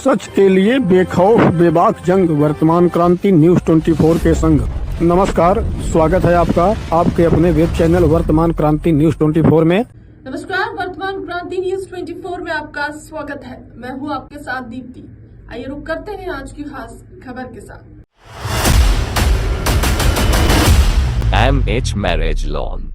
सच के लिए बेखौफ बेबाक जंग, वर्तमान क्रांति न्यूज 24 के संग। नमस्कार, स्वागत है आपका आपके अपने वेब चैनल वर्तमान क्रांति न्यूज 24 में। नमस्कार, वर्तमान क्रांति न्यूज 24 में आपका स्वागत है। मैं हूं आपके साथ दीप्ति। आइए रुक करते हैं आज की खास खबर के साथ। MH मैरिज लोन,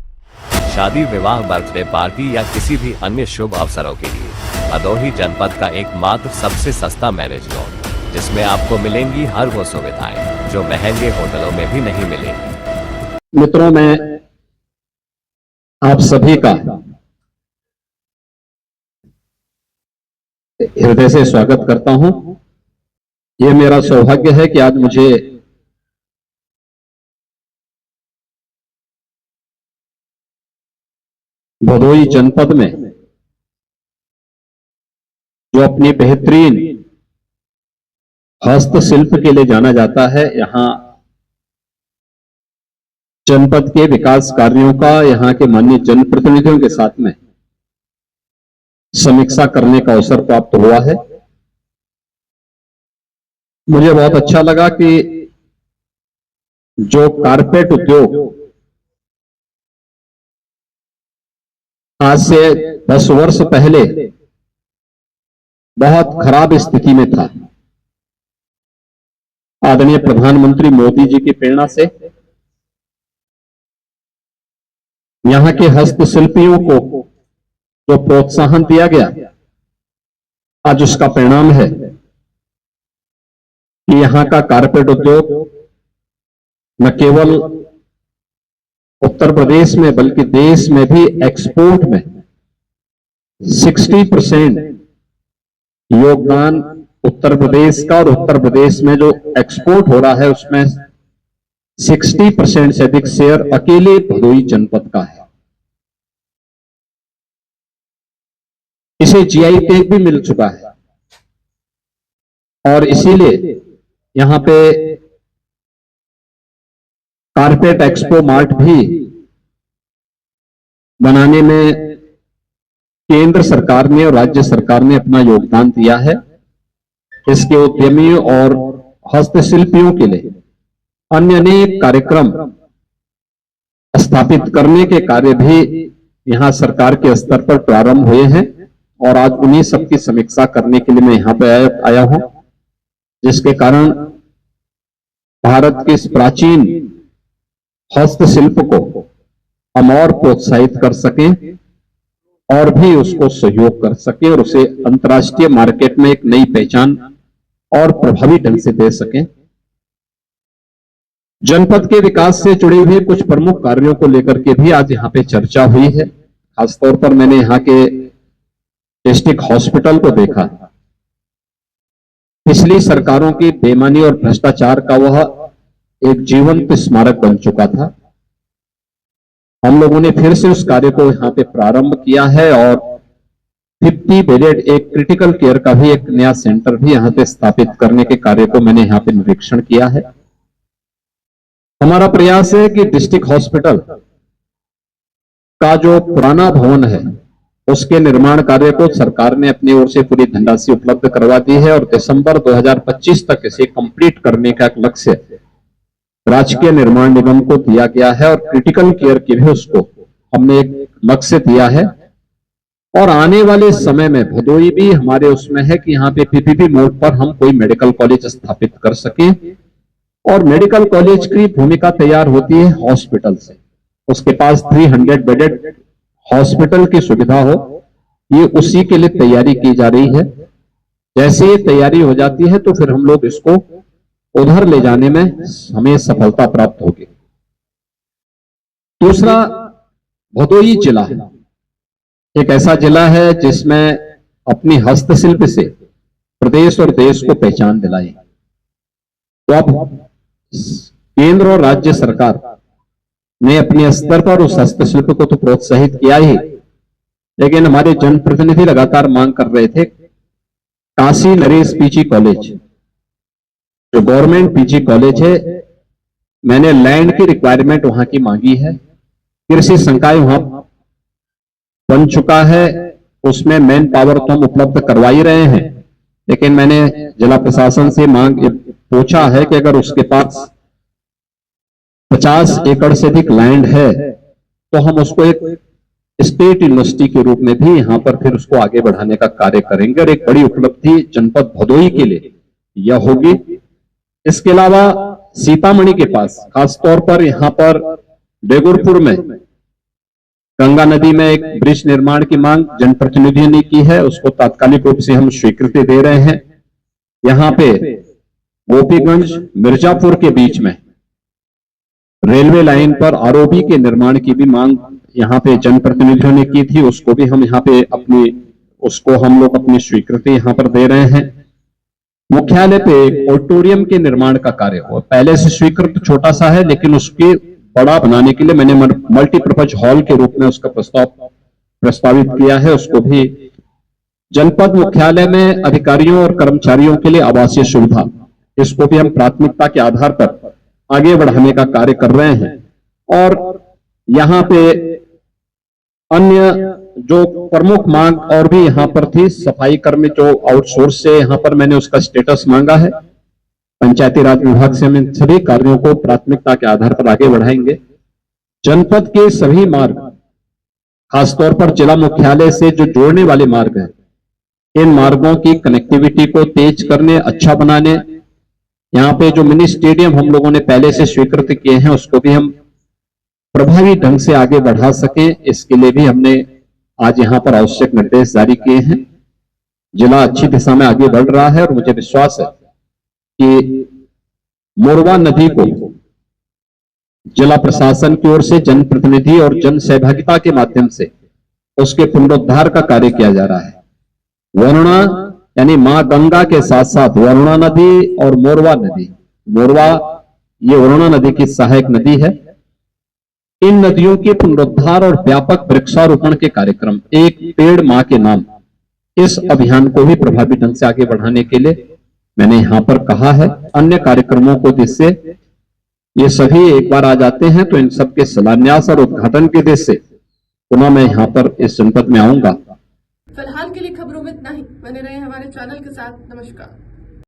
शादी, विवाह, बर्थडे पार्टी या किसी भी अन्य शुभ अवसरों के लिए भदोही जनपद का एकमात्र सबसे सस्ता मैरिज लोन, जिसमें आपको मिलेंगी हर वो सुविधाएं जो महंगे होटलों में भी नहीं मिलेंगी। मित्रों, मैं आप सभी का हृदय से स्वागत करता हूं। यह मेरा सौभाग्य है कि आज मुझे भदोही जनपद में जो अपनी बेहतरीन हस्तशिल्प के लिए जाना जाता है, यहां जनपद के विकास कार्यों का यहां के माननीय जनप्रतिनिधियों के साथ में समीक्षा करने का अवसर प्राप्त हुआ है। मुझे बहुत अच्छा लगा कि जो कारपेट उद्योग आज से 10 वर्ष पहले बहुत खराब स्थिति में था, आदरणीय प्रधानमंत्री मोदी जी की प्रेरणा से यहां के हस्तशिल्पियों को जो प्रोत्साहन दिया गया, आज उसका परिणाम है कि यहां का कारपेट उद्योग न केवल उत्तर प्रदेश में बल्कि देश में भी एक्सपोर्ट में 60% योगदान उत्तर प्रदेश का, और उत्तर प्रदेश में जो एक्सपोर्ट हो रहा है उसमें 60% से अधिक शेयर अकेले भदोही जनपद का है। इसे जीआई टैग भी मिल चुका है और इसीलिए यहां पे कारपेट एक्सपो मार्ट भी बनाने में केंद्र सरकार ने और राज्य सरकार ने अपना योगदान दिया है। इसके उद्यमियों और हस्तशिल्पियों के लिए अन्य अनेक कार्यक्रम स्थापित करने के कार्य भी यहां सरकार के स्तर पर प्रारंभ हुए हैं और आज उन्हीं सबकी समीक्षा करने के लिए मैं यहां पे आया हूं, जिसके कारण भारत के इस प्राचीन हस्तशिल्प को हम और प्रोत्साहित कर सकें और भी उसको सहयोग कर सकें और उसे अंतर्राष्ट्रीय मार्केट में एक नई पहचान और प्रभावी ढंग से दे सकें। जनपद के विकास से जुड़े हुए कुछ प्रमुख कार्यों को लेकर के भी आज यहां पे चर्चा हुई है। खासतौर पर मैंने यहां के डिस्ट्रिक्ट हॉस्पिटल को देखा। पिछली सरकारों की बेईमानी और भ्रष्टाचार का वह एक जीवंत स्मारक बन चुका था। हम लोगों ने फिर से उस कार्य को यहां पे प्रारंभ किया है और 50 बेडेड एक क्रिटिकल केयर का भी एक नया सेंटर भी यहां पे स्थापित करने के कार्य को मैंने यहां पे निरीक्षण किया है। हमारा प्रयास है कि डिस्ट्रिक्ट हॉस्पिटल का जो पुराना भवन है उसके निर्माण कार्य को सरकार ने अपनी ओर से पूरी धनराशि उपलब्ध करवा दी है और दिसंबर 2025 तक इसे कंप्लीट करने का एक लक्ष्य राजकीय निर्माण निगम को दिया गया है और क्रिटिकल केयर के भी उसको हमने एक लक्ष्य दिया है। और आने वाले समय में भदोही भी हमारे उसमें है कि यहाँ पे पीपीपी मोड पर हम कोई मेडिकल कॉलेज स्थापित कर सके और मेडिकल कॉलेज की भूमिका तैयार होती है हॉस्पिटल से। उसके पास 300 बेडेड हॉस्पिटल की सुविधा हो, ये उसी के लिए तैयारी की जा रही है। जैसे ये तैयारी हो जाती है तो फिर हम लोग इसको उधर ले जाने में हमें सफलता प्राप्त होगी। दूसरा, भदोही जिला एक ऐसा जिला है जिसमें अपनी हस्तशिल्प से प्रदेश और देश को पहचान दिलाई। तो अब केंद्र और राज्य सरकार ने अपने स्तर पर उस हस्तशिल्प को तो प्रोत्साहित किया ही, लेकिन हमारे जनप्रतिनिधि लगातार मांग कर रहे थे काशी नरेश पीजी कॉलेज, जो गवर्नमेंट पीजी कॉलेज है, मैंने लैंड की रिक्वायरमेंट वहां की मांगी है। कृषि संकाय वहां बन चुका है, उसमें मैन पावर तो हम उपलब्ध करवा ही रहे हैं, लेकिन मैंने जिला प्रशासन से पूछा है कि अगर उसके पास 50 एकड़ से अधिक लैंड है तो हम उसको एक स्टेट यूनिवर्सिटी के रूप में भी यहां पर फिर उसको आगे बढ़ाने का कार्य करेंगे और एक बड़ी उपलब्धि जनपद भदोही के लिए यह होगी। इसके अलावा सीतामढ़ी के पास खासतौर पर यहां पर बेगुरपुर में गंगा नदी में एक ब्रिज निर्माण की मांग जनप्रतिनिधियों ने की है, उसको तात्कालिक रूप से हम स्वीकृति दे रहे हैं। यहां पे गोपीगंज मिर्जापुर के बीच में रेलवे लाइन पर आरओबी के निर्माण की भी मांग यहां पे जनप्रतिनिधियों ने की थी, उसको भी हम यहां पे उसको हम लोग अपनी स्वीकृति यहां पर दे रहे हैं। मुख्यालय पे एक ऑडिटोरियम के निर्माण का कार्य हो, पहले से स्वीकृत छोटा सा है लेकिन उसके बड़ा बनाने के लिए मैंने मल्टीपर्पज हॉल के रूप में उसका प्रस्तावित किया है। उसको भी जनपद मुख्यालय में अधिकारियों और कर्मचारियों के लिए आवासीय सुविधा, इसको भी हम प्राथमिकता के आधार पर आगे बढ़ाने का कार्य कर रहे हैं। और यहां पे अन्य जो प्रमुख मांग और भी यहां पर थी, सफाई कर्मी जो आउटसोर्स से यहां पर मैंने उसका स्टेटस मांगा है, पंचायती राज विभाग से हम इन सभी कार्यों को प्राथमिकता के आधार पर आगे बढ़ाएंगे। जनपद के सभी मार्ग, खासतौर पर जिला मुख्यालय से जो जोड़ने वाले मार्ग हैं, इन मार्गों की कनेक्टिविटी को तेज करने, अच्छा बनाने, यहाँ पे जो मिनी स्टेडियम हम लोगों ने पहले से स्वीकृत किए हैं उसको भी हम प्रभावी ढंग से आगे बढ़ा सके, इसके लिए भी हमने आज यहाँ पर आवश्यक निर्देश जारी किए हैं। जिला अच्छी दिशा में आगे बढ़ रहा है और मुझे विश्वास है कि मोरवा नदी को जिला प्रशासन की ओर से जनप्रतिनिधि और जन सहभागिता के माध्यम से उसके पुनरुद्धार का कार्य किया जा रहा है। वरुणा यानी मां गंगा के साथ साथ वरुणा नदी और मोरवा नदी, मोरवा ये वरुणा नदी की सहायक नदी है। इन नदियों के पुनरुद्धार और व्यापक वृक्षारोपण के कार्यक्रम, एक पेड़ मां के नाम, इस अभियान को भी प्रभावी ढंग से आगे बढ़ाने के लिए मैंने यहां पर कहा है। अन्य कार्यक्रमों को जिससे ये सभी एक बार आ जाते हैं तो इन सबके शिलान्यास और उद्घाटन के उद्देश्य से पुनः मैं यहां पर इस जनपद में आऊंगा। फिलहाल के लिए खबरों में इतना ही। बने रहे हमारे चैनल के साथ। नमस्कार।